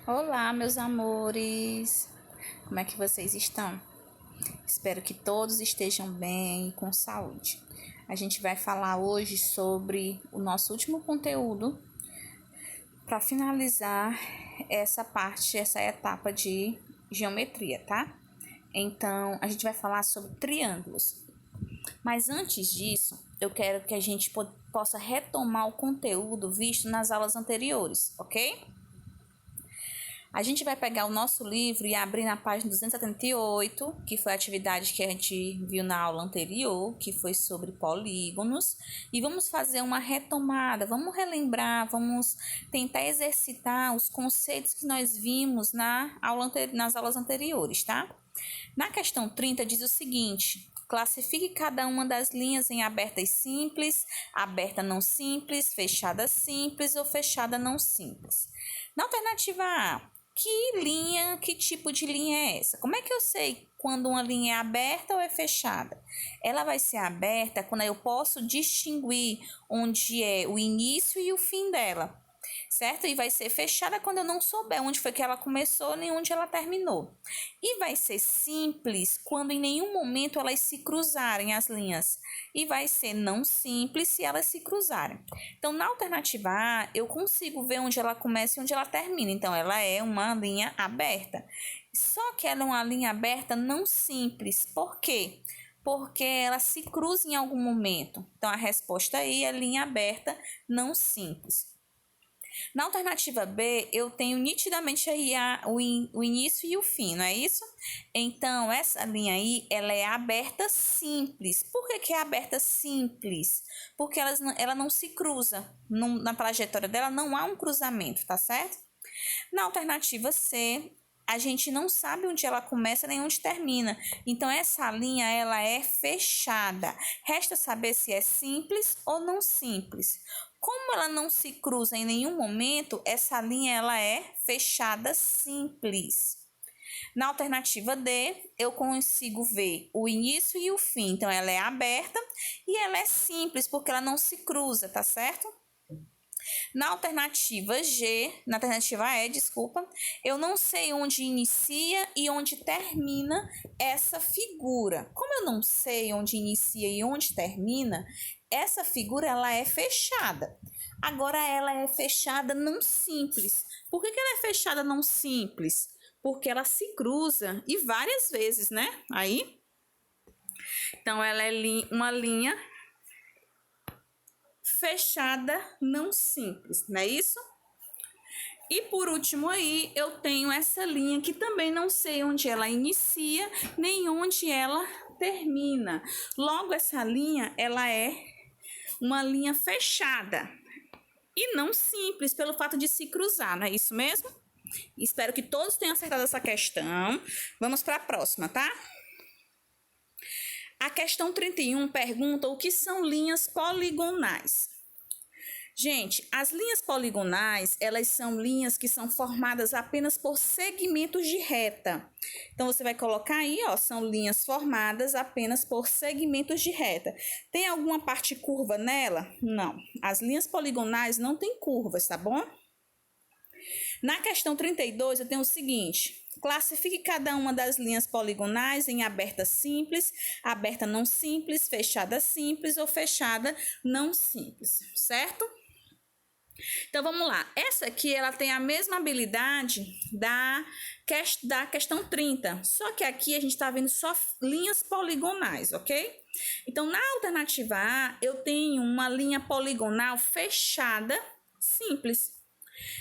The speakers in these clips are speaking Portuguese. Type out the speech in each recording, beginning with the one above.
Olá, meus amores! Como é que vocês estão? Espero que todos estejam bem e com saúde. A gente vai falar hoje sobre o nosso último conteúdo para finalizar essa etapa de geometria, tá? Então, a gente vai falar sobre triângulos. Mas antes disso, eu quero que a gente possa retomar o conteúdo visto nas aulas anteriores, ok? A gente vai pegar o nosso livro e abrir na página 278, que foi a atividade que a gente viu na aula anterior, que foi sobre polígonos, e vamos fazer uma retomada, vamos relembrar, vamos tentar exercitar os conceitos que nós vimos nas aulas anteriores, tá? Na questão 30 diz o seguinte: classifique cada uma das linhas em abertas simples, aberta não simples, fechada simples ou fechada não simples. Na alternativa A, que tipo de linha é essa? Como é que eu sei quando uma linha é aberta ou é fechada? Ela vai ser aberta quando eu posso distinguir onde é o início e o fim dela, certo? E vai ser fechada quando eu não souber onde foi que ela começou nem onde ela terminou. E vai ser simples quando em nenhum momento elas se cruzarem as linhas. E vai ser não simples se elas se cruzarem. Então, na alternativa A, eu consigo ver onde ela começa e onde ela termina. Então, ela é uma linha aberta. Só que ela é uma linha aberta não simples. Por quê? Porque ela se cruza em algum momento. Então, a resposta aí é linha aberta não simples. Na alternativa B, eu tenho nitidamente aí o início e o fim, não é isso? Então, essa linha aí, ela é aberta simples. Por que é aberta simples? Porque ela não se cruza. Na trajetória dela não há um cruzamento, tá certo? Na alternativa C, a gente não sabe onde ela começa nem onde termina. Então, essa linha, ela é fechada. Resta saber se é simples ou não simples. Como ela não se cruza em nenhum momento, essa linha, ela é fechada simples. Na alternativa D, eu consigo ver o início e o fim. Então, ela é aberta e ela é simples, porque ela não se cruza, tá certo? Na alternativa E, eu não sei onde inicia e onde termina essa figura. Como eu não sei onde inicia e onde termina, essa figura ela é fechada. Agora ela é fechada não simples. Por que ela é fechada não simples? Porque ela se cruza e várias vezes, né? Então ela é uma linha fechada não simples, não é isso? E por último aí, eu tenho essa linha que também não sei onde ela inicia, nem onde ela termina. Logo, essa linha, ela é uma linha fechada e não simples, pelo fato de se cruzar, não é isso mesmo? Espero que todos tenham acertado essa questão. Vamos para a próxima, tá? A questão 31 pergunta o que são linhas poligonais. Gente, as linhas poligonais, elas são linhas que são formadas apenas por segmentos de reta. Então, você vai colocar aí, ó, são linhas formadas apenas por segmentos de reta. Tem alguma parte curva nela? Não. As linhas poligonais não têm curvas, tá bom? Na questão 32, eu tenho o seguinte: classifique cada uma das linhas poligonais em aberta simples, aberta não simples, fechada simples ou fechada não simples, certo? Então, vamos lá. Essa aqui, ela tem a mesma habilidade da questão 30. Só que aqui a gente está vendo só linhas poligonais, ok? Então, na alternativa A, eu tenho uma linha poligonal fechada, simples.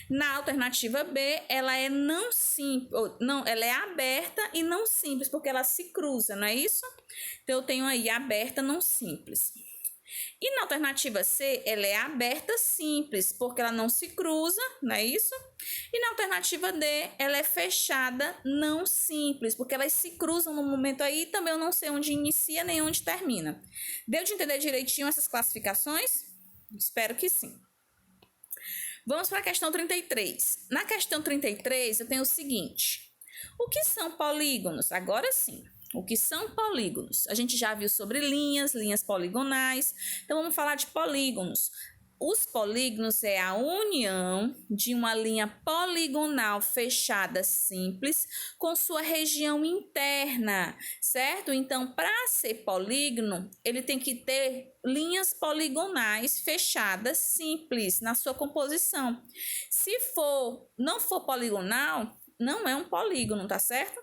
Na alternativa B, ela é não simples, não, ela é aberta e não simples, porque ela se cruza, não é isso? Então, eu tenho aí aberta, não simples. E na alternativa C, ela é aberta simples, porque ela não se cruza, não é isso? E na alternativa D, ela é fechada não simples, porque elas se cruzam no momento aí, também eu não sei onde inicia nem onde termina. Deu de entender direitinho essas classificações? Espero que sim. Vamos para a questão 33. Na questão 33, eu tenho o seguinte: o que são polígonos? Agora sim. O que são polígonos? A gente já viu sobre linhas poligonais. Então, vamos falar de polígonos. os polígonos é a união de uma linha poligonal fechada simples com sua região interna, certo? Então, para ser polígono, ele tem que ter linhas poligonais fechadas simples na sua composição. Se não for poligonal, não é um polígono, tá certo?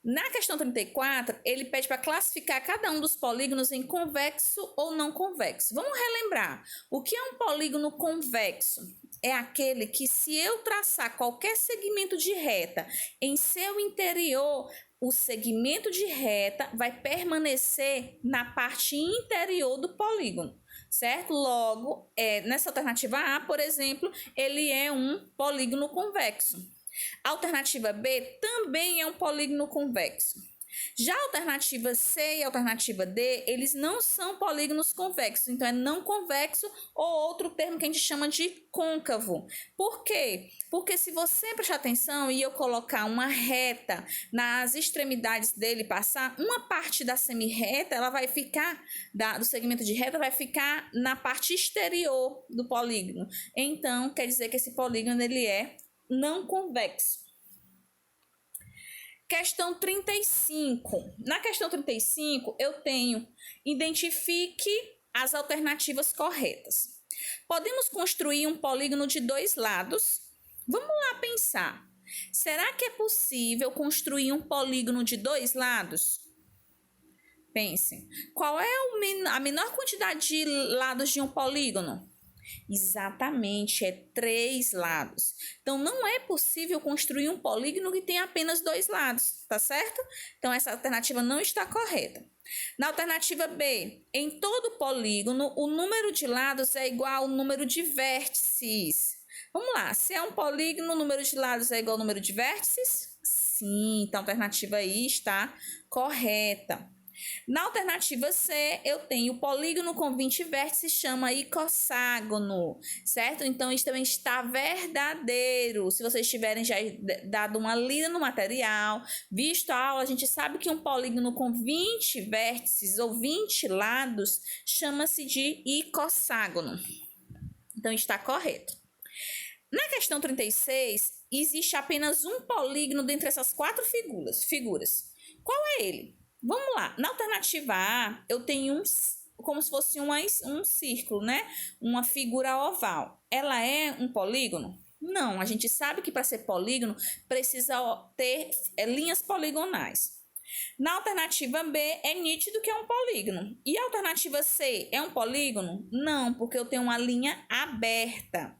Na questão 34, ele pede para classificar cada um dos polígonos em convexo ou não convexo. Vamos relembrar. O que é um polígono convexo? É aquele que, se eu traçar qualquer segmento de reta em seu interior, o segmento de reta vai permanecer na parte interior do polígono, certo? Logo, nessa alternativa A, por exemplo, ele é um polígono convexo. A alternativa B também é um polígono convexo. Já a alternativa C e a alternativa D, eles não são polígonos convexos, então é não convexo ou outro termo que a gente chama de côncavo. Por quê? Porque se você prestar atenção e eu colocar uma reta nas extremidades dele passar, uma parte da semirreta, ela vai ficar, do segmento de reta, vai ficar na parte exterior do polígono. Então, quer dizer que esse polígono ele é não convexo. Questão 35. Na questão 35, eu tenho identifique as alternativas corretas. Podemos construir um polígono de dois lados? Vamos lá pensar. Será que é possível construir um polígono de dois lados? Pense. Qual é a menor quantidade de lados de um polígono? Exatamente, é 3 lados. Então, não é possível construir um polígono que tenha apenas 2 lados, tá certo? Então, essa alternativa não está correta. Na alternativa B, em todo polígono, o número de lados é igual ao número de vértices. Vamos lá, se é um polígono, o número de lados é igual ao número de vértices? Sim, então a alternativa I está correta. Na alternativa C, eu tenho o polígono com 20 vértices, chama icosságono, certo? Então, isso também está verdadeiro. Se vocês tiverem já dado uma lida no material, visto a aula, a gente sabe que um polígono com 20 vértices ou 20 lados chama-se de icosságono. Então, está correto. Na questão 36, existe apenas um polígono dentre essas 4 figuras. Qual é ele? Vamos lá, na alternativa A, eu tenho como se fosse um círculo, né? Uma figura oval. Ela é um polígono? Não, a gente sabe que para ser polígono precisa ter linhas poligonais. Na alternativa B, é nítido que é um polígono. E a alternativa C, é um polígono? Não, porque eu tenho uma linha aberta.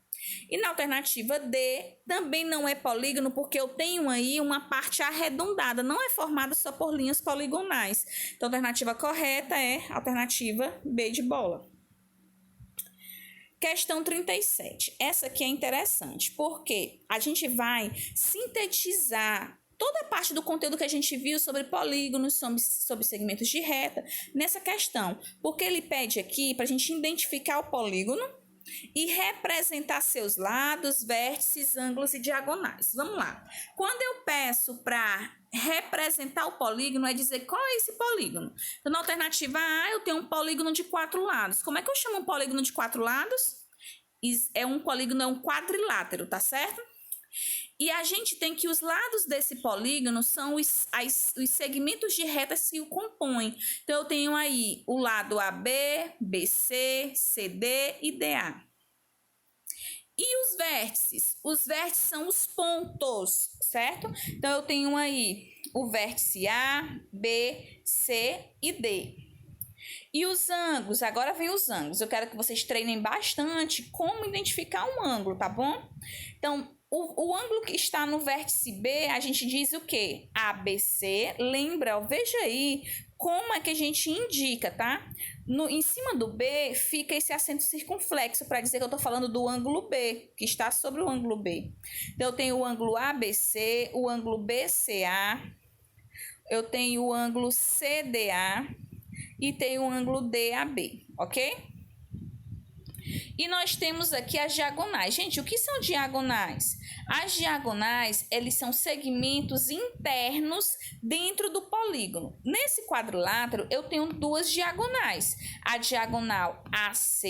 E na alternativa D, também não é polígono, porque eu tenho aí uma parte arredondada, não é formada só por linhas poligonais. Então, a alternativa correta é a alternativa B de bola. Questão 37. Essa aqui é interessante, porque a gente vai sintetizar toda a parte do conteúdo que a gente viu sobre polígonos, sobre segmentos de reta, nessa questão. Porque ele pede aqui para a gente identificar o polígono e representar seus lados, vértices, ângulos e diagonais. Vamos lá. Quando eu peço para representar o polígono, é dizer qual é esse polígono. Então, na alternativa A, eu tenho um polígono de 4 lados. Como é que eu chamo um polígono de 4 lados? Um polígono é um quadrilátero, tá certo? E a gente tem que os lados desse polígono são os segmentos de retas que o compõem. Então, eu tenho aí o lado AB, BC, CD e DA. E os vértices? Os vértices são os pontos, certo? Então, eu tenho aí o vértice A, B, C e D. E os ângulos? Agora vem os ângulos. Eu quero que vocês treinem bastante como identificar um ângulo, tá bom? Então, o ângulo que está no vértice B, a gente diz o quê? ABC. Lembra, veja aí como é que a gente indica, tá? Em cima do B fica esse acento circunflexo para dizer que eu estou falando do ângulo B, que está sobre o ângulo B. Então, eu tenho o ângulo ABC, o ângulo BCA, eu tenho o ângulo CDA e tenho o ângulo DAB, ok? E nós temos aqui as diagonais. Gente, o que são diagonais? As diagonais, eles são segmentos internos dentro do polígono. Nesse quadrilátero, eu tenho duas diagonais. A diagonal AC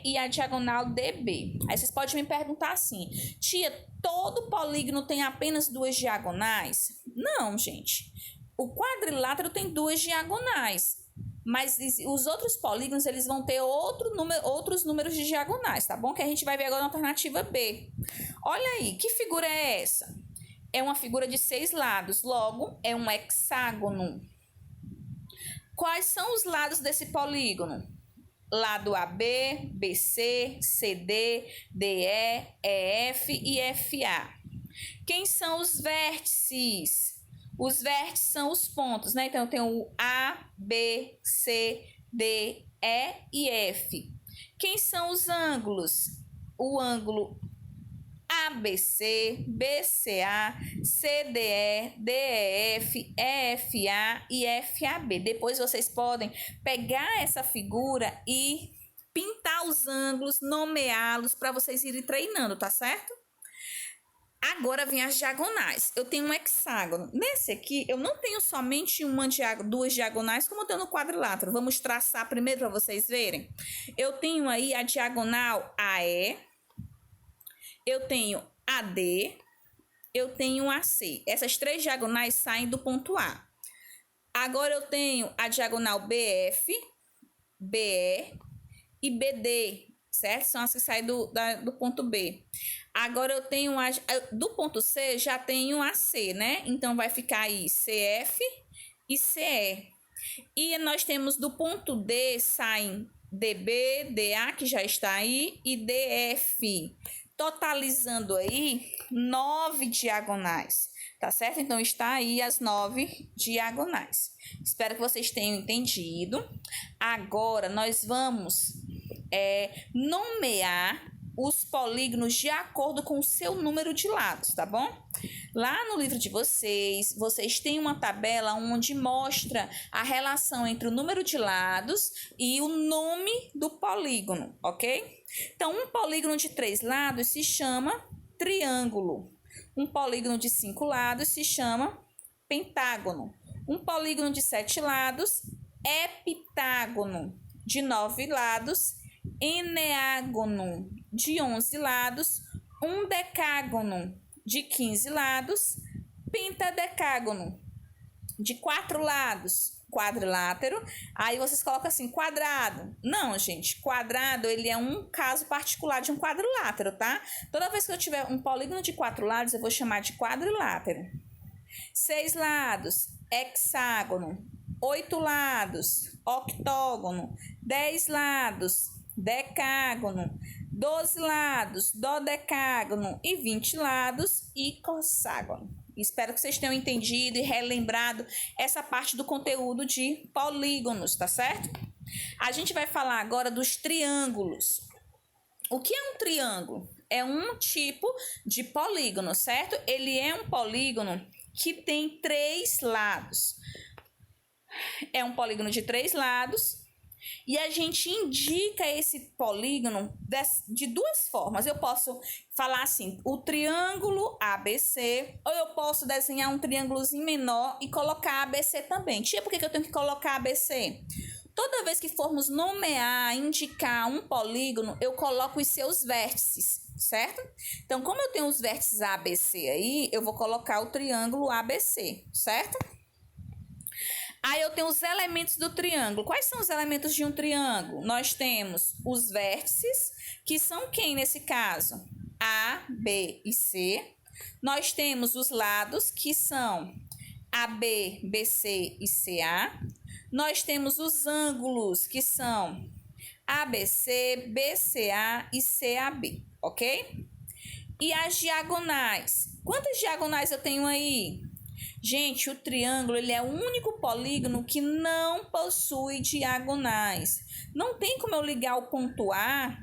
e a diagonal DB. Aí vocês podem me perguntar assim, tia, todo polígono tem apenas duas diagonais? Não, gente. O quadrilátero tem duas diagonais. Mas os outros polígonos, eles vão ter outros números de diagonais, tá bom? Que a gente vai ver agora na alternativa B. Olha aí, que figura é essa? É uma figura de 6 lados, logo, é um hexágono. Quais são os lados desse polígono? Lado AB, BC, CD, DE, EF e FA. Quem são os vértices? Os vértices são os pontos, né? Então, eu tenho o A, B, C, D, E e F. Quem são os ângulos? O ângulo ABC, BCA, CDE, DEF, EFA e FAB. Depois vocês podem pegar essa figura e pintar os ângulos, nomeá-los para vocês irem treinando, tá certo? Agora vem as diagonais. Eu tenho um hexágono. Nesse aqui, eu não tenho somente duas diagonais, como eu tenho no quadrilátero. Vamos traçar primeiro para vocês verem. Eu tenho aí a diagonal AE, eu tenho AD, eu tenho AC. Essas três diagonais saem do ponto A. Agora eu tenho a diagonal BF, BE e BD, certo? São as que saem do ponto B. Agora eu tenho do ponto C, já tenho a C, né? Então vai ficar aí CF e CE. E nós temos do ponto D, saem DB, DA, que já está aí, e DF. Totalizando aí 9 diagonais, tá certo? Então está aí as 9 diagonais. Espero que vocês tenham entendido. Agora nós vamos nomear os polígonos de acordo com o seu número de lados, tá bom? Lá no livro de vocês têm uma tabela onde mostra a relação entre o número de lados e o nome do polígono, ok? Então, um polígono de 3 lados se chama triângulo. Um polígono de 5 lados se chama pentágono. Um polígono de 7 lados, heptágono. De 9 lados, eneágono. De 11 lados, um decágono. De 15 lados, pentadecágono. De 4 lados, quadrilátero. Aí vocês colocam assim, quadrado. Não, gente, quadrado, ele é um caso particular de um quadrilátero, tá? Toda vez que eu tiver um polígono de 4 lados, eu vou chamar de quadrilátero. 6 lados, hexágono. 8 lados, octógono. 10 lados, decágono. 12 lados, dodecágono. E 20 lados, icosságono. Espero que vocês tenham entendido e relembrado essa parte do conteúdo de polígonos, tá certo? A gente vai falar agora dos triângulos. O que é um triângulo? É um tipo de polígono, certo? Ele é um polígono que tem 3 lados. É um polígono de 3 lados. E a gente indica esse polígono de 2 formas. Eu posso falar assim, o triângulo ABC, ou eu posso desenhar um triângulozinho menor e colocar ABC também. Tia, por que eu tenho que colocar ABC? Toda vez que formos nomear, indicar um polígono, eu coloco os seus vértices, certo? Então, como eu tenho os vértices ABC aí, eu vou colocar o triângulo ABC, certo? Aí eu tenho os elementos do triângulo. Quais são os elementos de um triângulo? Nós temos os vértices, que são quem nesse caso? A, B e C. Nós temos os lados, que são AB, BC e CA. Nós temos os ângulos, que são ABC, BCA e CAB, ok? E as diagonais. Quantas diagonais eu tenho aí? Gente, o triângulo ele é o único polígono que não possui diagonais. Não tem como eu ligar o ponto a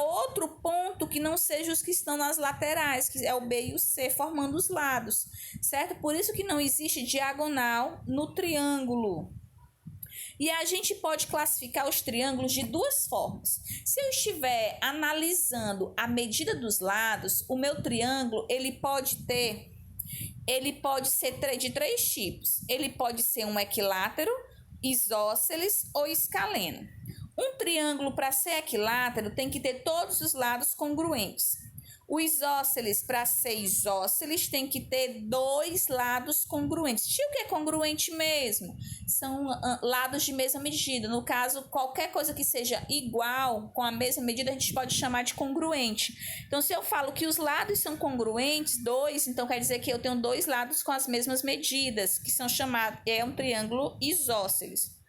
outro ponto que não seja os que estão nas laterais, que é o B e o C, formando os lados, certo? Por isso que não existe diagonal no triângulo. E a gente pode classificar os triângulos de duas formas. Se eu estiver analisando a medida dos lados, o meu triângulo, ele pode ser de três tipos. Ele pode ser um equilátero, isósceles ou escaleno. Um triângulo, para ser equilátero, tem que ter todos os lados congruentes. O isósceles, para ser isósceles, tem que ter dois lados congruentes. E o que é congruente mesmo? São lados de mesma medida. No caso, qualquer coisa que seja igual, com a mesma medida, a gente pode chamar de congruente. Então, se eu falo que os lados são congruentes, dois, então quer dizer que eu tenho dois lados com as mesmas medidas, que são chamados, é um triângulo isósceles.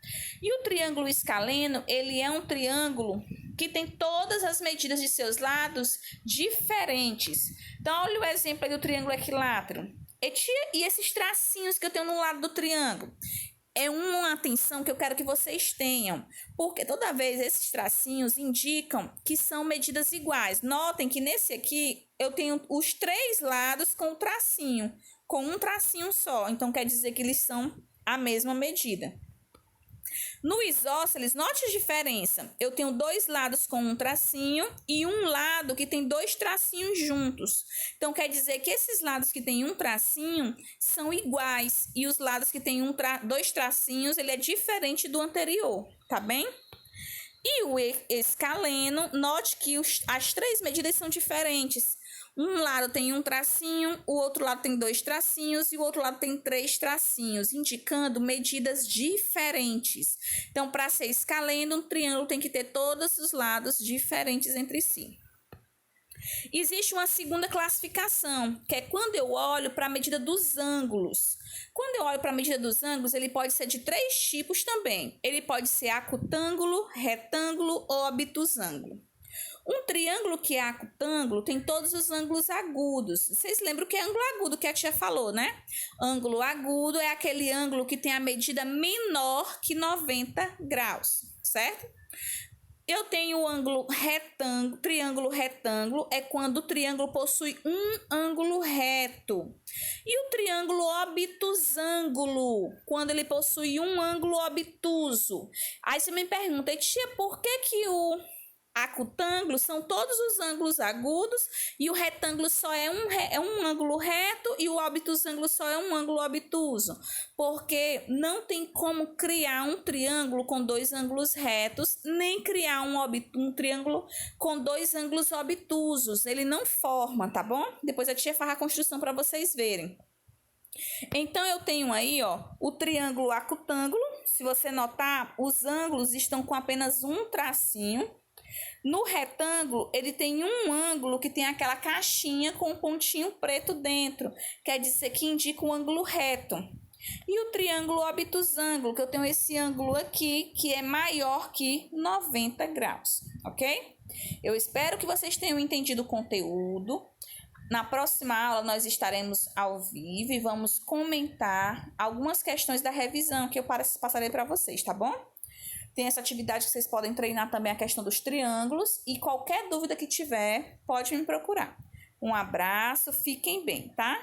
E o triângulo escaleno, ele é um triângulo que tem todas as medidas de seus lados diferentes. Então, olha o exemplo aí do triângulo equilátero. E esses tracinhos que eu tenho no lado do triângulo? É uma atenção que eu quero que vocês tenham, porque toda vez esses tracinhos indicam que são medidas iguais. Notem que nesse aqui eu tenho os três lados com um tracinho só. Então, quer dizer que eles são a mesma medida. No isósceles, note a diferença. Eu tenho dois lados com um tracinho e um lado que tem dois tracinhos juntos. Então, quer dizer que esses lados que tem um tracinho são iguais. E os lados que tem dois tracinhos, ele é diferente do anterior, tá bem? E o escaleno, note que as três medidas são diferentes. Um lado tem um tracinho, o outro lado tem dois tracinhos e o outro lado tem três tracinhos, indicando medidas diferentes. Então, para ser escaleno, um triângulo tem que ter todos os lados diferentes entre si. Existe uma segunda classificação, que é quando eu olho para a medida dos ângulos. Quando eu olho para a medida dos ângulos, ele pode ser de três tipos também. Ele pode ser acutângulo, retângulo ou obtusângulo. Um triângulo que é acutângulo tem todos os ângulos agudos. Vocês lembram que é ângulo agudo que a tia falou, né? Ângulo agudo é aquele ângulo que tem a medida menor que 90 graus, certo? Eu tenho o ângulo retângulo, triângulo retângulo, é quando o triângulo possui um ângulo reto. E o triângulo obtusângulo, quando ele possui um ângulo obtuso. Aí você me pergunta, tia, por que o acutângulo são todos os ângulos agudos e o retângulo só é um ângulo reto e o obtusângulo só é um ângulo obtuso? Porque não tem como criar um triângulo com dois ângulos retos, nem criar um triângulo com dois ângulos obtusos. Ele não forma, tá bom? Depois a tia faz a construção para vocês verem. Então, eu tenho aí, ó, o triângulo acutângulo. Se você notar, os ângulos estão com apenas um tracinho. No retângulo, ele tem um ângulo que tem aquela caixinha com um pontinho preto dentro, quer dizer que indica um ângulo reto. E o triângulo obtusângulo, que eu tenho esse ângulo aqui, que é maior que 90 graus, ok? Eu espero que vocês tenham entendido o conteúdo. Na próxima aula, nós estaremos ao vivo e vamos comentar algumas questões da revisão que eu passarei para vocês, tá bom? Tem essa atividade que vocês podem treinar também a questão dos triângulos. E qualquer dúvida que tiver, pode me procurar. Um abraço, fiquem bem, tá?